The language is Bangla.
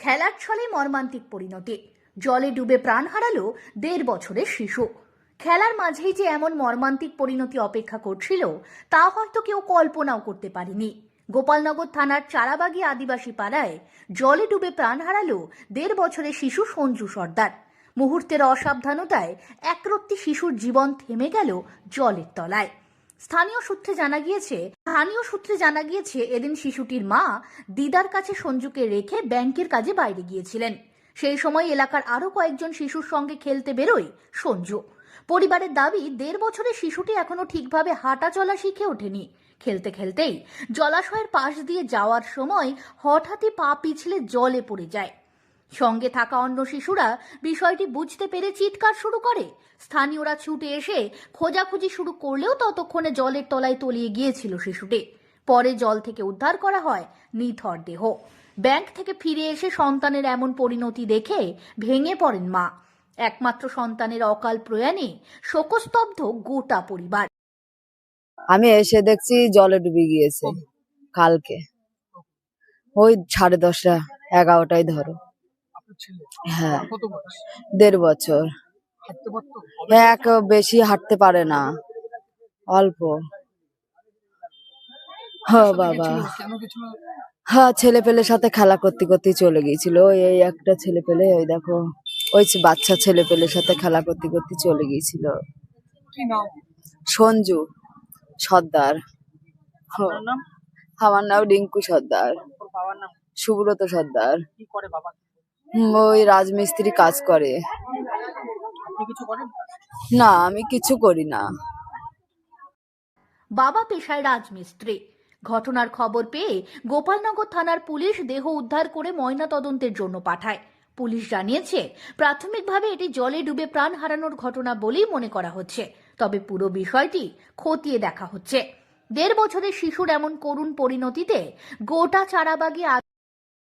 খেলার ছলে মর্মান্তিক পরিণতি, জলে ডুবে প্রাণ হারালো 1.5 বছরের শিশু। খেলার মাঝেই যে এমন মর্মান্তিক পরিণতি অপেক্ষা করছিল তা হয়তো কেউ কল্পনাও করতে পারেনি। গোপালনগর থানার চারাবাগী আদিবাসী পাড়ায় জলে ডুবে প্রাণ হারালো 1.5 বছরের শিশু সঞ্জু সর্দার। মুহূর্তের অসাবধানতায় একরত্তি শিশুর জীবন থেমে গেল জলের তলায়। স্থানীয় সূত্রে জানা গিয়েছে এদিন শিশুটির মা দিদার কাছে সঞ্জুকে রেখে ব্যাংকের কাজে বাইরে গিয়েছিলেন। সেই সময় এলাকার আরো কয়েকজন শিশুর সঙ্গে খেলতে বেরোয় সঞ্জু। পরিবারের দাবি 1.5 বছরের শিশুটি এখনো ঠিকভাবে হাঁটা চলা শিখে ওঠেনি। খেলতে খেলতেই জলাশয়ের পাশ দিয়ে যাওয়ার সময় হঠাৎই পা পিছলে জলে পড়ে যায়। সঙ্গে থাকা অন্য শিশুরা বিষয়টি বুঝতে পেরে চিৎকার শুরু করে। স্থানীয়রা ছুটে এসে খোঁজাখুঁজি শুরু করলেও ততক্ষণে জলের তলায় তলিয়ে গিয়েছিল শিশুটি। পরে জল থেকে উদ্ধার করা হয় নিথর দেহ। ব্যাংক থেকে ফিরে এসে সন্তানের এমন পরিণতি দেখে ভেঙে পড়েন মা। একমাত্র সন্তানের অকাল প্রয়াণে শোকস্তব্ধ গোটা পরিবার। আমি এসে দেখছি জলে ডুবে গিয়েছে কালকে ওই 10:30 11টায় ধরো। হ্যাঁ, 1.5 বছর। এক বেশি হাঁটতে পারে না, অল্প। হ্যাঁ বাবা, হ্যাঁ ছেলে পেলের সাথে খেলা করতে করতে চলে গিয়েছিল। এই একটা ছেলে পেলে, ওই দেখো ওই বাচ্চা ছেলে পেলের সাথে খেলা করতে করতে চলে গিয়েছিল। সঞ্জু সর্দার। আমার নাম রিঙ্কু সর্দার। সুব্রত সর্দার। ওই রাজমিস্ত্রি কাজ করে। না, আমি কিছু করি না। বাবা পেশায় রাজমিস্ত্রি। ঘটনার খবর পেয়ে গোপালনগর থানার পুলিশ দেহ উদ্ধার করে ময়না তদন্তের জন্য পাঠায়। পুলিশ জানিয়েছে প্রাথমিকভাবে এটি জলে ডুবে প্রাণ হারানোর ঘটনা বলেই মনে করা হচ্ছে, তবে পুরো বিষয়টি খতিয়ে দেখা হচ্ছে। 1.5 বছরের শিশুর এমন করুণ পরিণতিতে গোটা চারাবাগী